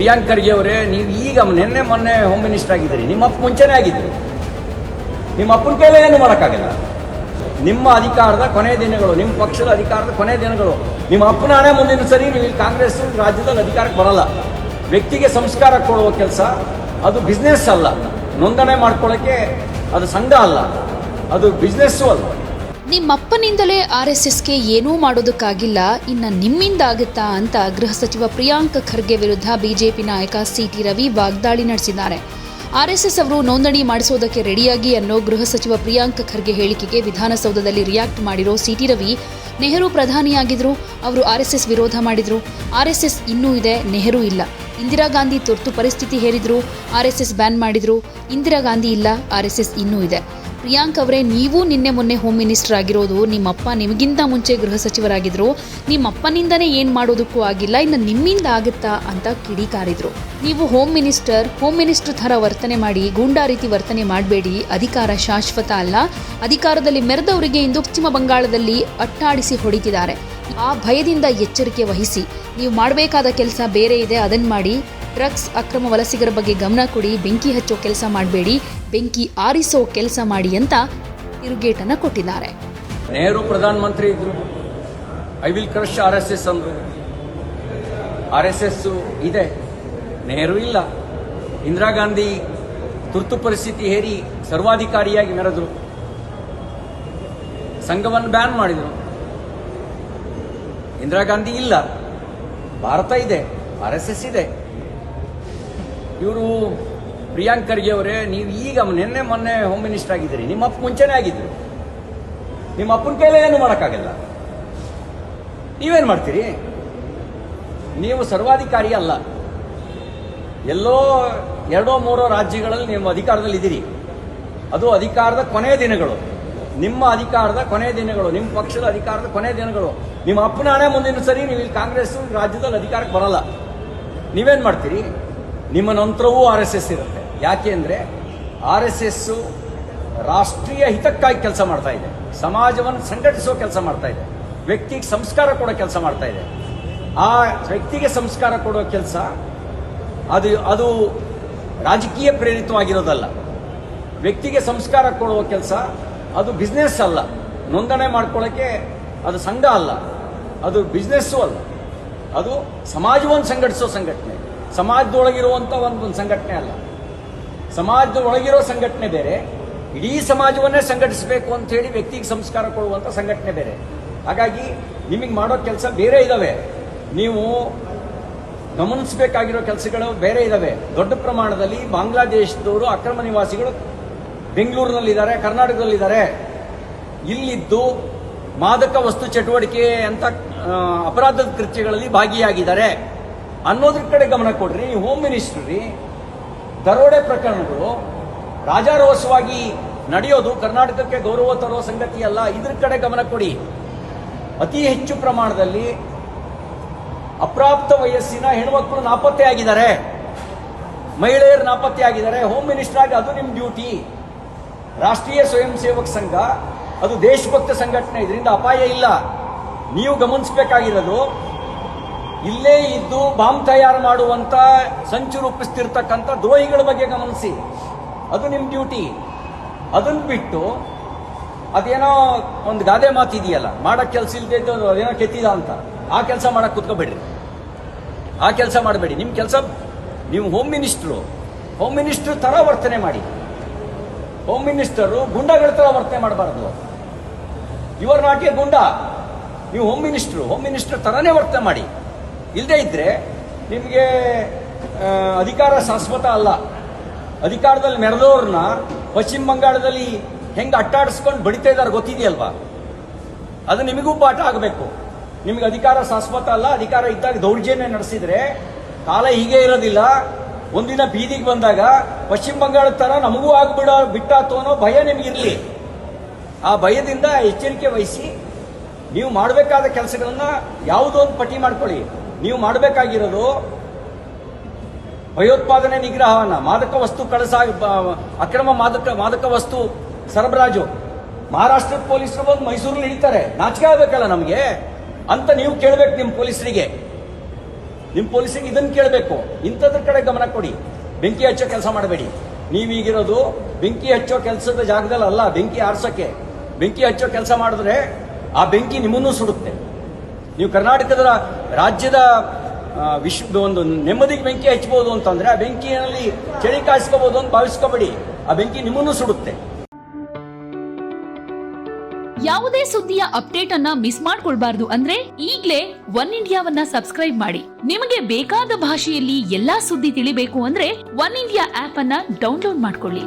ಪ್ರಿಯಾಂಕ್ ಖರ್ಗೆ ಅವರೇ, ನೀವು ಈಗ ನಿನ್ನೆ ಮೊನ್ನೆ ಹೋಮ್ ಮಿನಿಸ್ಟರ್ ಆಗಿದ್ದೀರಿ. ನಿಮ್ಮ ಅಪ್ಪ ಮುಂಚೆನೇ ಆಗಿದ್ದರು. ನಿಮ್ಮ ಅಪ್ಪನ ಕೈಲೇ ಏನು ಮಾಡೋಕ್ಕಾಗಲ್ಲ. ನಿಮ್ಮ ಅಧಿಕಾರದ ಕೊನೆಯ ದಿನಗಳು, ನಿಮ್ಮ ಪಕ್ಷದ ಅಧಿಕಾರದ ಕೊನೆಯ ದಿನಗಳು. ನಿಮ್ಮ ಅಪ್ಪನ ಹಣೆ ಮುಂದಿನ ಸರಿ ನೀವು ಕಾಂಗ್ರೆಸ್ ರಾಜ್ಯದಲ್ಲಿ ಅಧಿಕಾರಕ್ಕೆ ಬರಲ್ಲ. ವ್ಯಕ್ತಿಗೆ ಸಂಸ್ಕಾರ ಕೊಡುವ ಕೆಲಸ ಅದು ಬಿಸ್ನೆಸ್ ಅಲ್ಲ. ನೋಂದಣಿ ಮಾಡ್ಕೊಳ್ಳೋಕ್ಕೆ ಅದು ಸಂಘ ಅಲ್ಲ, ಅದು ಬಿಸ್ನೆಸ್ಸು ಅಲ್ಲ. ನಿಮ್ಮಪ್ಪನಿಂದಲೇ RSSಗೆ ಏನೂ ಮಾಡೋದಕ್ಕಾಗಿಲ್ಲ, ಇನ್ನು ನಿಮ್ಮಿಂದ ಆಗುತ್ತಾ ಅಂತ ಗೃಹ ಸಚಿವ ಪ್ರಿಯಾಂಕ್ ಖರ್ಗೆ ವಿರುದ್ಧ ಬಿಜೆಪಿ ನಾಯಕ CT ರವಿ ವಾಗ್ದಾಳಿ ನಡೆಸಿದ್ದಾರೆ. RSS ಅವರು ನೋಂದಣಿ ಮಾಡಿಸೋದಕ್ಕೆ ರೆಡಿಯಾಗಿ ಅನ್ನೋ ಗೃಹ ಸಚಿವ ಪ್ರಿಯಾಂಕ್ ಖರ್ಗೆ ಹೇಳಿಕೆಗೆ ವಿಧಾನಸೌಧದಲ್ಲಿ ರಿಯಾಕ್ಟ್ ಮಾಡಿರೋ CT ರವಿ, ನೆಹರು ಪ್ರಧಾನಿಯಾಗಿದ್ರು, ಅವರು RSS ವಿರೋಧ ಮಾಡಿದ್ರು. RSS ಇನ್ನೂ ಇದೆ, ನೆಹರು ಇಲ್ಲ. ಇಂದಿರಾ ಗಾಂಧಿ ತುರ್ತು ಪರಿಸ್ಥಿತಿ ಹೇರಿದ್ರು, RSS ಬ್ಯಾನ್ ಮಾಡಿದ್ರು. ಇಂದಿರಾ ಗಾಂಧಿ ಇಲ್ಲ, RSS ಇನ್ನೂ ಇದೆ. ಪ್ರಿಯಾಂಕ್ ಅವರೇ, ನೀವು ನಿನ್ನೆ ಮೊನ್ನೆ ಹೋಮ್ ಮಿನಿಸ್ಟರ್ ಆಗಿರೋದು, ನಿಮ್ಮಪ್ಪ ನಿಮಗಿಂತ ಮುಂಚೆ ಗೃಹ ಸಚಿವರಾಗಿದ್ರು. ನಿಮ್ಮಪ್ಪನಿಂದನೇ ಏನು ಮಾಡೋದಕ್ಕೂ ಆಗಿಲ್ಲ, ಇನ್ನು ನಿಮ್ಮಿಂದ ಆಗುತ್ತಾ ಅಂತ ಕಿಡಿಕಾರಿದ್ರು. ನೀವು ಹೋಮ್ ಮಿನಿಸ್ಟರ್ ಥರ ವರ್ತನೆ ಮಾಡಿ, ಗೂಂಡಾ ರೀತಿ ವರ್ತನೆ ಮಾಡಬೇಡಿ. ಅಧಿಕಾರ ಶಾಶ್ವತ ಅಲ್ಲ. ಅಧಿಕಾರದಲ್ಲಿ ಮೆರೆದವರಿಗೆ ಇಂದು ಪಶ್ಚಿಮ ಬಂಗಾಳದಲ್ಲಿ ಅಟ್ಟಾಡಿಸಿ ಹೊಡಿತಿದ್ದಾರೆ. ಆ ಭಯದಿಂದ ಎಚ್ಚರಿಕೆ ವಹಿಸಿ. ನೀವು ಮಾಡಬೇಕಾದ ಕೆಲಸ ಬೇರೆ ಇದೆ, ಅದನ್ನು ಮಾಡಿ. ಡ್ರಗ್ಸ್ ಅಕ್ರಮ ವಲಸಿಗರ ಬಗ್ಗೆ ಗಮನ ಕೊಡಿ. ಬೆಂಕಿ ಹಚ್ಚೋ ಕೆಲಸ ಮಾಡಬೇಡಿ, ಬೆಂಕಿ ಆರಿಸೋ ಕೆಲಸ ಮಾಡಿ ಅಂತ ತಿರುಗೇಟನ್ನು ಕೊಟ್ಟಿದ್ದಾರೆ. ನೆಹರು ಪ್ರಧಾನಮಂತ್ರಿ ಇದ್ರು, ಐ ವಿಲ್ ಕ್ರಶ್ RSS ಅಂದ್ರು. RSS ಇದೆ, ನೆಹರು ಇಲ್ಲ. ಇಂದಿರಾ ಗಾಂಧಿ ತುರ್ತು ಪರಿಸ್ಥಿತಿ ಹೇರಿ ಸರ್ವಾಧಿಕಾರಿಯಾಗಿ ಮೆರೆದ್ರು, ಸಂಘವನ್ನು ಬ್ಯಾನ್ ಮಾಡಿದ್ರು. ಇಂದಿರಾ ಗಾಂಧಿ ಇಲ್ಲ, ಭಾರತ ಇದೆ, RSS ಇದೆ. ಇವರು ಪ್ರಿಯಾಂಕ್ ಖರ್ಗೆ ಅವರೇ, ನೀವು ಈಗ ನಿನ್ನೆ ಮೊನ್ನೆ ಹೋಮ್ ಮಿನಿಸ್ಟರ್ ಆಗಿದ್ದೀರಿ. ನಿಮ್ಮ ಅಪ್ಪ ಮುಂಚೆನೇ ಆಗಿದ್ದರು. ನಿಮ್ಮ ಅಪ್ಪನ ಕೈಲೇ ಏನು ಮಾಡೋಕ್ಕಾಗಲ್ಲ. ನೀವೇನು ಮಾಡ್ತೀರಿ? ನೀವು ಸರ್ವಾಧಿಕಾರಿ ಅಲ್ಲ. ಎಲ್ಲೋ 2-3 ರಾಜ್ಯಗಳಲ್ಲಿ ನೀವು ಅಧಿಕಾರದಲ್ಲಿ ಇದ್ದೀರಿ. ಅದು ಅಧಿಕಾರದ ಕೊನೆಯ ದಿನಗಳು, ನಿಮ್ಮ ಅಧಿಕಾರದ ಕೊನೆಯ ದಿನಗಳು, ನಿಮ್ಮ ಪಕ್ಷದ ಅಧಿಕಾರದ ಕೊನೆಯ ದಿನಗಳು. ನಿಮ್ಮ ಅಪ್ಪನ ಹಣೆ ಮುಂದಿನ ಸರಿ ನೀವು ಇಲ್ಲಿ ಕಾಂಗ್ರೆಸ್ ರಾಜ್ಯದಲ್ಲಿ ಅಧಿಕಾರಕ್ಕೆ ಬರಲ್ಲ. ನೀವೇನು ಮಾಡ್ತೀರಿ? ನಿಮ್ಮ ನಂತರವೂ RSS ಇರುತ್ತೆ. ಯಾಕೆ ಅಂದರೆ RSS ರಾಷ್ಟ್ರೀಯ ಹಿತಕ್ಕಾಗಿ ಕೆಲಸ ಮಾಡ್ತಾ ಇದೆ, ಸಮಾಜವನ್ನು ಸಂಘಟಿಸೋ ಕೆಲಸ ಮಾಡ್ತಾ ಇದೆ, ವ್ಯಕ್ತಿಗೆ ಸಂಸ್ಕಾರ ಕೊಡೋ ಕೆಲಸ ಮಾಡ್ತಾ ಇದೆ. ಆ ವ್ಯಕ್ತಿಗೆ ಸಂಸ್ಕಾರ ಕೊಡೋ ಕೆಲಸ ಅದು ರಾಜಕೀಯ ಪ್ರೇರಿತವಾಗಿರೋದಲ್ಲ. ವ್ಯಕ್ತಿಗೆ ಸಂಸ್ಕಾರ ಕೊಡುವ ಕೆಲಸ ಅದು ಬಿಸ್ನೆಸ್ ಅಲ್ಲ. ನೋಂದಣಿ ಮಾಡ್ಕೊಳ್ಳೋಕ್ಕೆ ಅದು ಸಂಘ ಅಲ್ಲ, ಅದು ಬಿಸ್ನೆಸ್ಸು ಅಲ್ಲ. ಅದು ಸಮಾಜವನ್ನು ಸಂಘಟಿಸೋ ಸಂಘಟನೆ, ಸಮಾಜದೊಳಗಿರುವಂಥ ಒಂದು ಸಂಘಟನೆ ಅಲ್ಲ. ಸಮಾಜದೊಳಗಿರೋ ಸಂಘಟನೆ ಬೇರೆ, ಇಡೀ ಸಮಾಜವನ್ನೇ ಸಂಘಟಿಸಬೇಕು ಅಂತ ಹೇಳಿ ವ್ಯಕ್ತಿಗೆ ಸಂಸ್ಕಾರ ಕೊಡುವಂಥ ಸಂಘಟನೆ ಬೇರೆ. ಹಾಗಾಗಿ ನಿಮಗೆ ಮಾಡೋ ಕೆಲಸ ಬೇರೆ ಇದ್ದಾವೆ. ನೀವು ಗಮನಿಸಬೇಕಾಗಿರೋ ಕೆಲಸಗಳು ಬೇರೆ ಇದ್ದಾವೆ. ದೊಡ್ಡ ಪ್ರಮಾಣದಲ್ಲಿ ಬಾಂಗ್ಲಾದೇಶದವರು ಅಕ್ರಮ ನಿವಾಸಿಗಳು ಬೆಂಗಳೂರಿನಲ್ಲಿದ್ದಾರೆ, ಕರ್ನಾಟಕದಲ್ಲಿದ್ದಾರೆ. ಇಲ್ಲಿದ್ದು ಮಾದಕ ವಸ್ತು ಚಟುವಟಿಕೆ ಅಂತ ಅಪರಾಧದ ಕೃತ್ಯಗಳಲ್ಲಿ ಭಾಗಿಯಾಗಿದ್ದಾರೆ ಅನ್ನೋದ್ರ ಕಡೆ ಗಮನ ಕೊಡ್ರಿ. ಹೋಮ್ ಮಿನಿಸ್ಟರ್ ರೀ. ದರೋಡೆ ಪ್ರಕರಣಗಳು ರಾಜಾರೋಷವಾಗಿ ನಡೆಯೋದು ಕರ್ನಾಟಕಕ್ಕೆ ಗೌರವ ತರೋ ಸಂಗತಿ ಅಲ್ಲ. ಇದ್ರ ಕಡೆ ಗಮನ ಕೊಡಿ. ಅತಿ ಹೆಚ್ಚು ಪ್ರಮಾಣದಲ್ಲಿ ಅಪ್ರಾಪ್ತ ವಯಸ್ಸಿನ ಹೆಣ್ಮಕ್ಳು ನಾಪತ್ತೆ ಆಗಿದ್ದಾರೆ, ಮಹಿಳೆಯರು ನಾಪತ್ತೆ ಆಗಿದ್ದಾರೆ. ಹೋಮ್ ಮಿನಿಸ್ಟರ್ ಆಗಿ ಅದು ನಿಮ್ಮ ಡ್ಯೂಟಿ. ರಾಷ್ಟ್ರೀಯ ಸ್ವಯಂ ಸೇವಕ ಸಂಘ ಅದು ದೇಶಭಕ್ತ ಸಂಘಟನೆ, ಇದರಿಂದ ಅಪಾಯ ಇಲ್ಲ. ನೀವು ಗಮನಿಸಬೇಕಾಗಿರೋದು, ಇಲ್ಲೇ ಇದ್ದು ಬಾಂಬ್ ತಯಾರು ಮಾಡುವಂತ ಸಂಚು ರೂಪಿಸ್ತಿರ್ತಕ್ಕಂಥ ದ್ರೋಹಿಗಳ ಬಗ್ಗೆ ಗಮನಿಸಿ. ಅದು ನಿಮ್ಮ ಡ್ಯೂಟಿ. ಅದನ್ನು ಬಿಟ್ಟು ಅದೇನೋ ಒಂದು ಗಾದೆ ಮಾತಿದೆಯಲ್ಲ, ಮಾಡಕ್ಕೆ ಕೆಲಸ ಇಲ್ಲದೆ ಅದೇನೋ ಕೆತ್ತಿದ ಅಂತ, ಆ ಕೆಲಸ ಮಾಡಕ್ಕೆ ಕುತ್ಕೋಬೇಡ್ರಿ. ಆ ಕೆಲಸ ಮಾಡಬೇಡಿ. ನಿಮ್ಮ ಕೆಲಸ, ನೀವು ಹೋಮ್ ಮಿನಿಸ್ಟ್ರು ಥರ ವರ್ತನೆ ಮಾಡಿ. ಹೋಮ್ ಮಿನಿಸ್ಟರು ಗುಂಡಾಗಳ ಥರ ವರ್ತನೆ ಮಾಡಬಾರ್ದು. Your not A goonda. ನೀವು ಹೋಮ್ ಮಿನಿಸ್ಟರ್ ಥರನೇ ವರ್ತನೆ ಮಾಡಿ. ಇಲ್ಲದೇ ಇದ್ರೆ ನಿಮಗೆ ಅಧಿಕಾರ ಶಾಶ್ವತ ಅಲ್ಲ. ಅಧಿಕಾರದಲ್ಲಿ ಮೆರೆದವ್ರನ್ನ ಪಶ್ಚಿಮ ಬಂಗಾಳದಲ್ಲಿ ಹೆಂಗೆ ಅಟ್ಟಾಡಿಸ್ಕೊಂಡು ಬಡಿತಾ ಇದ್ದಾರೆ ಗೊತ್ತಿದೆಯಲ್ವಾ? ಅದು ನಿಮಗೂ ಪಾಠ ಆಗಬೇಕು. ನಿಮಗೆ ಅಧಿಕಾರ ಶಾಶ್ವತ ಅಲ್ಲ. ಅಧಿಕಾರ ಇದ್ದಾಗ ದೌರ್ಜನ್ಯ ನಡೆಸಿದ್ರೆ ಕಾಲ ಹೀಗೆ ಇರೋದಿಲ್ಲ. ಒಂದಿನ ಬೀದಿಗೆ ಬಂದಾಗ ಪಶ್ಚಿಮ ಬಂಗಾಳದ ಥರ ನಮಗೂ ಬಿಟ್ಟಾತು ಅನ್ನೋ ಭಯ ನಿಮಗಿರಲಿ. ಆ ಭಯದಿಂದ ಎಚ್ಚರಿಕೆ ವಹಿಸಿ ನೀವು ಮಾಡಬೇಕಾದ ಕೆಲಸಗಳನ್ನ ಯಾವುದೋ ಒಂದು ಪಟ್ಟಿ ಮಾಡ್ಕೊಳ್ಳಿ. ನೀವು ಮಾಡಬೇಕಾಗಿರೋದು ಭಯೋತ್ಪಾದನೆ ನಿಗ್ರಹವನ್ನ, ಮಾದಕ ವಸ್ತು ಅಕ್ರಮ ಮಾದಕ ವಸ್ತು ಸರಬರಾಜು. ಮಹಾರಾಷ್ಟ್ರದ ಪೊಲೀಸರು ಬಂದು ಮೈಸೂರಲ್ಲಿ ಹಿಡಿತಾರೆ, ನಾಚಿಕೆ ಆಗಬೇಕಲ್ಲ ನಮಗೆ ಅಂತ ನೀವು ಕೇಳಬೇಕು ನಿಮ್ಮ ಪೊಲೀಸರಿಗೆ. ನಿಮ್ಮ ಪೊಲೀಸಿಗೆ ಇದನ್ನು ಕೇಳಬೇಕು, ಇಂಥದ್ರ ಕಡೆ ಗಮನ ಕೊಡಿ. ಬೆಂಕಿ ಹಚ್ಚೋ ಕೆಲಸ ಮಾಡಬೇಡಿ. ನೀವೀಗಿರೋದು ಬೆಂಕಿ ಹಚ್ಚೋ ಕೆಲಸದ ಜಾಗದಲ್ಲಿ ಅಲ್ಲ, ಬೆಂಕಿ ಆರ್ಸೋಕ್ಕೆ. ಬೆಂಕಿ ಹಚ್ಚೋ ಕೆಲಸ ಮಾಡಿದ್ರೆ ಆ ಬೆಂಕಿ ನಿಮ್ಮನ್ನೂ ಸುಡುತ್ತೆ. ನೀವು ಕರ್ನಾಟಕದ ರಾಜ್ಯದ ಒಂದು ನೆಮ್ಮದಿಗೆ ಬೆಂಕಿ ಹಚ್ಚಬಹುದು ಅಂತಂದ್ರೆ ಆ ಬೆಂಕಿಯಲ್ಲಿ ಚಳಿ ಕಾಯಿಸ್ಕೋಬಹುದು ಅಂತ ಭಾವಿಸ್ಕೋಬೇಡಿ. ಆ ಬೆಂಕಿ ನಿಮ್ಮನ್ನೂ ಸುಡುತ್ತೆ. ಯಾವುದೇ ಸುದ್ದಿಯ ಅಪ್ಡೇಟ್ ಅನ್ನ ಮಿಸ್ ಮಾಡ್ಕೊಳ್ಬಾರ್ದು ಅಂದ್ರೆ ಈಗ್ಲೇ ಒನ್ ಇಂಡಿಯಾವನ್ನ ಸಬ್ಸ್ಕ್ರೈಬ್ ಮಾಡಿ. ನಿಮಗೆ ಬೇಕಾದ ಭಾಷೆಯಲ್ಲಿ ಎಲ್ಲಾ ಸುದ್ದಿ ತಿಳಿಬೇಕು ಅಂದ್ರೆ ಒನ್ ಇಂಡಿಯಾ ಆಪ್ ಅನ್ನ ಡೌನ್ಲೋಡ್ ಮಾಡ್ಕೊಳ್ಳಿ.